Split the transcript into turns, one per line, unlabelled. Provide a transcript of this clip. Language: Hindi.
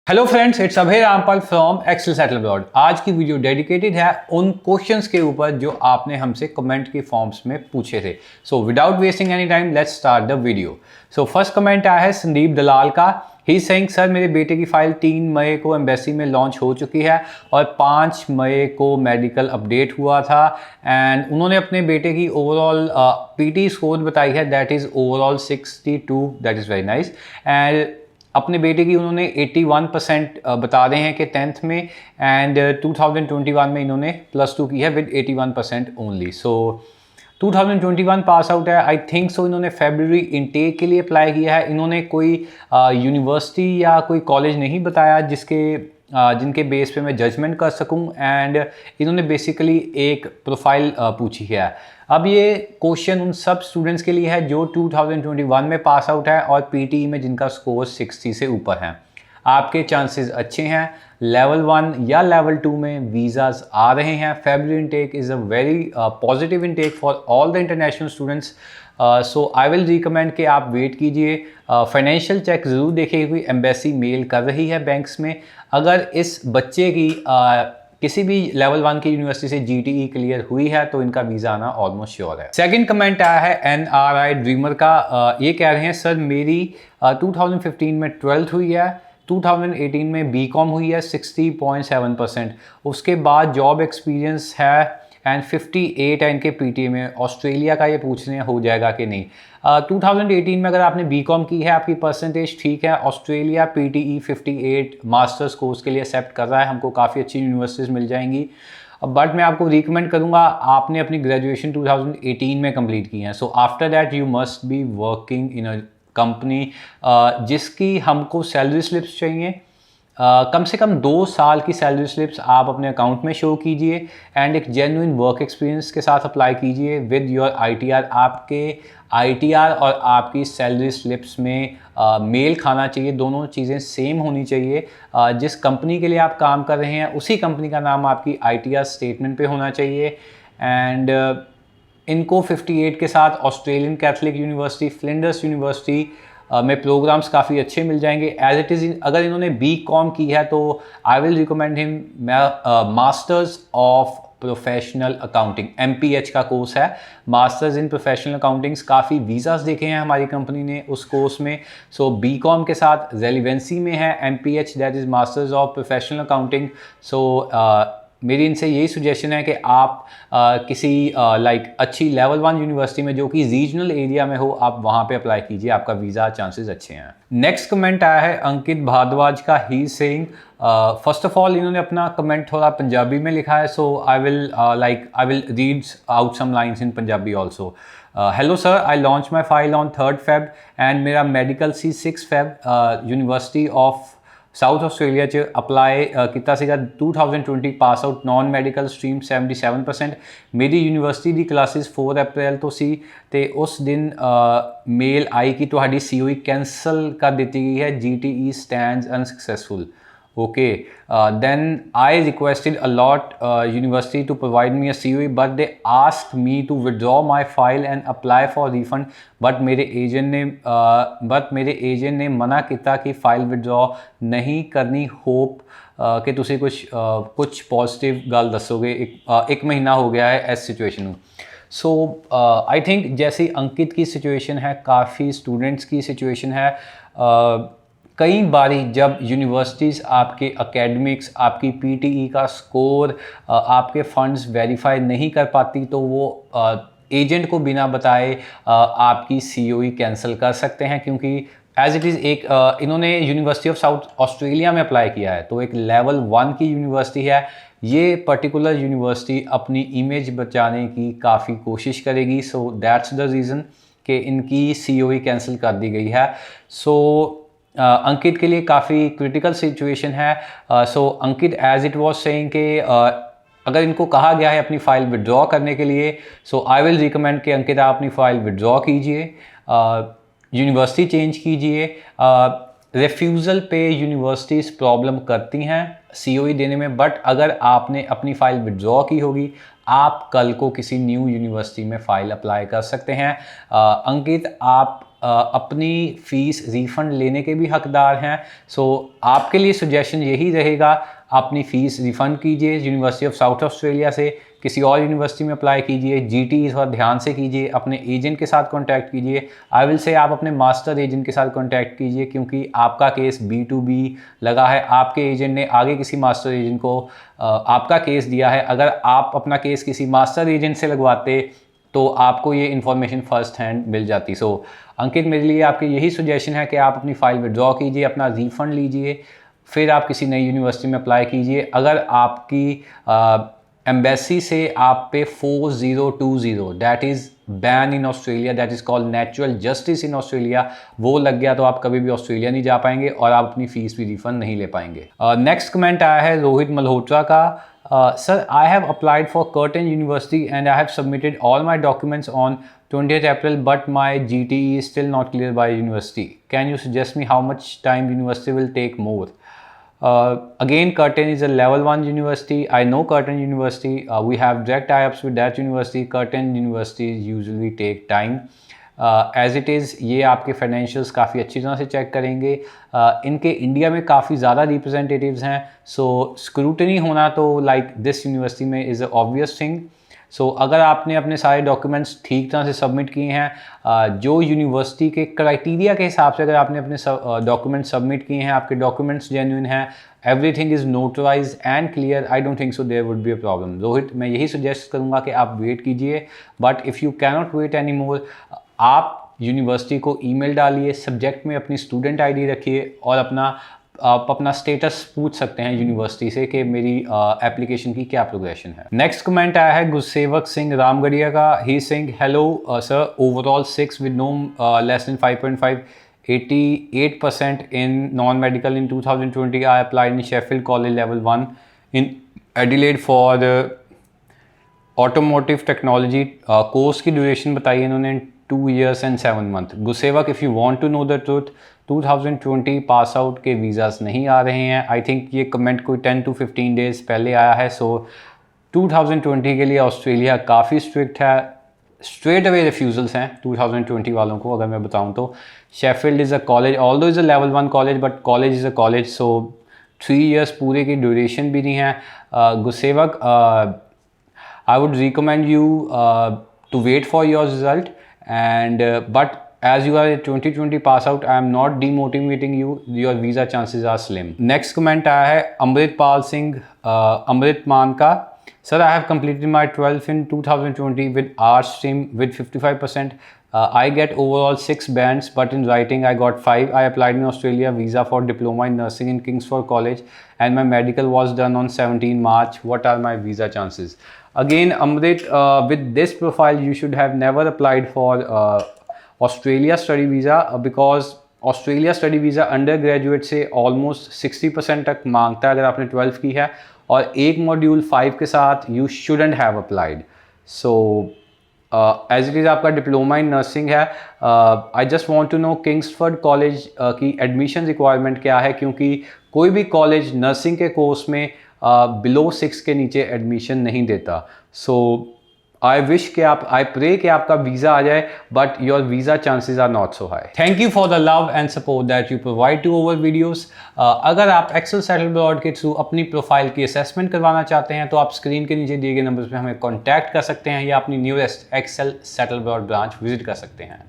Hello friends, it's Abhay Rampal from Excel Settle Abroad. आज की वीडियो डेडिकेटेड है उन क्वेश्चंस के ऊपर जो आपने हमसे कमेंट के फॉर्म्स में पूछे थे। So without wasting any time let's start the video. So first comment आया है संदीप दलाल का। ही सेइंग सर मेरे बेटे की फाइल 3 मई को एम्बेसी में लॉन्च हो चुकी है और 5 मई को मेडिकल अपडेट हुआ था एंड उन्होंने अपने बेटे की ओवरऑल पीटी स्कोर बताई है, that is overall 62, that is very nice. And अपने बेटे की उन्होंने 81% बता रहे हैं कि 10th में एंड 2021 में इन्होंने +2 की है with 81% only. So 2021 pass out है, आई थिंक सो। इन्होंने फेब्रुअरी इनटेक के लिए अप्लाई किया है। इन्होंने कोई यूनिवर्सिटी या कोई कॉलेज नहीं बताया जिनके बेस पे मैं जजमेंट कर सकूं एंड इन्होंने बेसिकली एक प्रोफाइल पूछी है। अब ये क्वेश्चन उन सब स्टूडेंट्स के लिए है जो 2021 में पास आउट है और पीटी में जिनका स्कोर 60 से ऊपर है। आपके चांसेस अच्छे हैं। लेवल 1 या लेवल 2 में वीज़ाज आ रहे हैं। February intake is a very positive intake for all the international students. So I will recommend कि आप वेट कीजिए। फाइनेंशियल चेक ज़रूर देखिए क्योंकि एम्बेसी मेल कर रही है बैंक्स में। अगर इस बच्चे की किसी भी लेवल 1 की यूनिवर्सिटी से जीटीई क्लियर हुई है तो इनका वीज़ा आना ऑलमोस्ट श्योर है। सेकंड कमेंट आया है एनआरआई ड्रीमर का। ये कह रहे हैं सर मेरी 2015 में 12th हुई है, 2018 में बीकॉम हुई है 60.7%। उसके बाद जॉब एक्सपीरियंस है एंड 58 है इनके पीटीए में। ऑस्ट्रेलिया का ये पूछ रहे हैं हो जाएगा कि नहीं। 2018 में अगर आपने बीकॉम की है आपकी परसेंटेज ठीक है। ऑस्ट्रेलिया पीटीई 58 मास्टर्स कोर्स के लिए एक्सेप्ट कर रहा है। हमको काफ़ी अच्छी यूनिवर्सिटीज़ मिल जाएंगी। बट मैं आपको रिकमेंड करूँगा आपने अपनी ग्रेजुएशन 2018 में कंप्लीट की है। So after that you must be working in a company जिसकी हमको सैलरी स्लिप्स चाहिए। कम से कम 2 साल की सैलरी स्लिप्स आप अपने अकाउंट में शो कीजिए एंड एक जेन्युइन वर्क एक्सपीरियंस के साथ अप्लाई कीजिए विद योर आईटीआर। आपके आईटीआर और आपकी सैलरी स्लिप्स में मेल खाना चाहिए, दोनों चीज़ें सेम होनी चाहिए। जिस कंपनी के लिए आप काम कर रहे हैं उसी कंपनी का नाम आपकी आईटीआर स्टेटमेंट पे होना चाहिए। एंड इनको 58 के साथ Australian Catholic university, Flinders university में प्रोग्राम्स काफ़ी अच्छे मिल जाएंगे। एज इट इज़ अगर इन्होंने बीकॉम की है तो I will recommend him masters of professional accounting, MPH का कोर्स है, मास्टर्स इन प्रोफेशनल अकाउंटिंग्स। काफ़ी वीज़ास देखे हैं हमारी कंपनी ने उस कोर्स में। सो बीकॉम के साथ रेलिवेंसी में है MPH, that is masters of professional accounting. So मेरी इनसे यही सुजेशन है कि आप किसी अच्छी लेवल 1 यूनिवर्सिटी में जो कि रीजनल एरिया में हो आप वहाँ पे अप्लाई कीजिए, आपका वीज़ा चांसेस अच्छे हैं। नेक्स्ट कमेंट आया है अंकित भारद्वाज का। He saying first of all इन्होंने अपना कमेंट थोड़ा पंजाबी में लिखा है। So I will read out some lines in Punjabi also. Hello sir, I launch my file on 3rd Feb and मेरा मेडिकल सी 6 Feb university of south Australia च अप्लाई किया सीगा। 2020 pass out, non medical stream 77%। मेरी यूनिवर्सिटी दी क्लासेस 4 अप्रैल तो सी ते उस दिन मेल आई कि तुहाडी COE कैंसल कर दी गई है, GTE stands unsuccessful. Okay, then I requested a lot university to provide me a COE but they asked me to withdraw my file and apply for refund but मेरे एजेंट ने मना किया कि फाइल विड्रॉ नहीं करनी। होप कि तुसी कुछ पॉजिटिव गल दसोगे। एक महीना हो गया है इस सिचुएशन में। सो आई थिंक जैसी अंकित की सिचुएशन है, काफ़ी स्टूडेंट्स की सिचुएशन है। कई बारी जब यूनिवर्सिटीज़ आपके एकेडमिक्स, आपकी पीटीई का स्कोर, आपके फंड्स वेरीफाई नहीं कर पाती तो वो एजेंट को बिना बताए आपकी COE कैंसिल कर सकते हैं क्योंकि एज इट इज़ इन्होंने यूनिवर्सिटी ऑफ साउथ ऑस्ट्रेलिया में अप्लाई किया है तो एक लेवल 1 की यूनिवर्सिटी है। ये पर्टिकुलर यूनिवर्सिटी अपनी इमेज बचाने की काफ़ी कोशिश करेगी। सो दैट्स द रीज़न कि इनकी COE कैंसिल कर दी गई है। सो अंकित के लिए काफ़ी क्रिटिकल सिचुएशन है। सो अंकित एज इट वाज सेइंग कि अगर इनको कहा गया है अपनी फ़ाइल विड्रॉ करने के लिए, सो आई विल रिकमेंड कि अंकित आप अपनी फ़ाइल विड्रॉ कीजिए, यूनिवर्सिटी चेंज कीजिए। रिफ्यूज़ल पे यूनिवर्सिटीज़ प्रॉब्लम करती हैं COE देने में, बट अगर आपने अपनी फ़ाइल विड्रॉ की होगी आप कल को किसी न्यू यूनिवर्सिटी में फ़ाइल अप्लाई कर सकते हैं। अंकित, आप अपनी फ़ीस रिफ़ंड लेने के भी हकदार हैं। सो आपके लिए सजेशन यही रहेगा, अपनी फ़ीस रिफ़ंड कीजिए यूनिवर्सिटी ऑफ साउथ ऑस्ट्रेलिया से, किसी और यूनिवर्सिटी में अप्लाई कीजिए, जीटी थोड़ा ध्यान से कीजिए, अपने एजेंट के साथ कांटेक्ट कीजिए। आई विल से आप अपने मास्टर एजेंट के साथ कांटेक्ट कीजिए, क्योंकि आपका केस B2B लगा है, आपके एजेंट ने आगे किसी मास्टर एजेंट को आपका केस दिया है। अगर आप अपना केस किसी मास्टर एजेंट से लगवाते तो आपको ये इन्फॉर्मेशन फर्स्ट हैंड मिल जाती। सो अंकित, मेरे लिए आपके यही सजेशन है कि आप अपनी फ़ाइल विड्रॉ कीजिए, अपना रिफ़ंड लीजिए, फिर आप किसी नई यूनिवर्सिटी में अप्लाई कीजिए। अगर आपकी एम्बेसी से आप पे 4020 that is ban in Australia, that is called natural justice in Australia, वो लग गया तो आप कभी भी ऑस्ट्रेलिया नहीं जा पाएंगे और आप अपनी फ़ीस भी रिफ़ंड नहीं ले पाएंगे। नेक्स्ट कमेंट आया है रोहित मल्होत्रा का। Sir, I have applied for Curtin University and I have submitted all my documents on 20th April, but my GTE is still not clear by university. Can you suggest me how much time university will take more? Again, Curtin is a level 1 university. I know Curtin University. We have direct tie-ups with that university. Curtin universities usually take time. As it is ये आपके फाइनेंशियल्स काफ़ी अच्छी तरह से चेक करेंगे। इनके इंडिया में काफ़ी ज़्यादा रिप्रेजेंटेटिव्स हैं, सो स्क्रूटनी होना तो लाइक दिस यूनिवर्सिटी में इज़ अ ऑब्वियस थिंग। सो अगर आपने अपने सारे डॉक्यूमेंट्स ठीक तरह से सबमिट किए हैं, जो यूनिवर्सिटी के क्राइटेरिया के हिसाब से अगर आपने अपने डॉक्यूमेंट्स सबमिट किए हैं, आपके डॉक्यूमेंट्स जेन्युइन हैं, everything is notarize and clear, I don't think so there would be a problem. Rohit, मैं यही सजेस्ट करूँगा कि आप वेट कीजिए, but if you can not wait any more, आप यूनिवर्सिटी को ईमेल डालिए, सब्जेक्ट में अपनी स्टूडेंट आईडी रखिए और आप अपना स्टेटस पूछ सकते हैं यूनिवर्सिटी से कि मेरी एप्लीकेशन की क्या प्रोग्रेशन है। नेक्स्ट कमेंट आया है गुरसेवक सिंह रामगढ़िया का। He saying, hello sir, overall 6 with no less than 5.5, 88% in non-medical in 2020. I applied in Sheffield College Level 1 in Adelaide for the automotive technology. Course की ड्यूरेशन बताई इन्होंने 2 years and 7 months. Gursewak, if you want to know the truth, 2020 pass out के वीज़ास नहीं आ रहे हैं। आई थिंक ये कमेंट कोई 10 to 15 डेज़ पहले आया है। सो 2020 के लिए ऑस्ट्रेलिया काफ़ी स्ट्रिक्ट है, स्ट्रेट अवे रिफ्यूज़ल्स हैं 2020 वालों को। अगर मैं बताऊं तो Sheffield is a college, although is a level 1 कॉलेज, but college is a college, so 3 years पूरे की ड्यूरेशन भी नहीं है। Gursewak, I would recommend you to wait for your result, and but as you are a 2020 pass out, I am not demotivating you, your visa chances are slim. Next comment आया है अमृतपाल सिंह अमृत मान का। Sir, I have completed my 12th in 2020 with arts stream with 55%. I get overall 6 bands, but in writing I got 5. I applied in Australia visa for diploma in nursing in Kingsford College, and my medical was done on 17 March. What are my visa chances? Again, Amrit, with this profile, you should have never applied for Australia study visa, because Australia study visa undergraduate से almost 60% तक मांगता है अगर आपने 12th की है, और एक मॉड्यूल 5 के साथ you shouldn't have applied. So as it is आपका डिप्लोमा इन नर्सिंग है। I just want to know Kingsford college की एडमिशन रिक्वायरमेंट क्या है, क्योंकि कोई भी कॉलेज नर्सिंग के कोर्स में बिलो 6 के नीचे एडमिशन नहीं देता। सो आई प्रे कि आपका वीज़ा आ जाए, but your visa chances are not so high. Thank you for the love and support that you provide to our videos. अगर आप एक्सेल सेटल अब्रॉड के थ्रू अपनी प्रोफाइल की असेसमेंट करवाना चाहते हैं तो आप स्क्रीन के नीचे दिए गए नंबर्स पे हमें कॉन्टैक्ट कर सकते हैं, या अपनी nearest Excel Settle Abroad branch visit कर सकते हैं।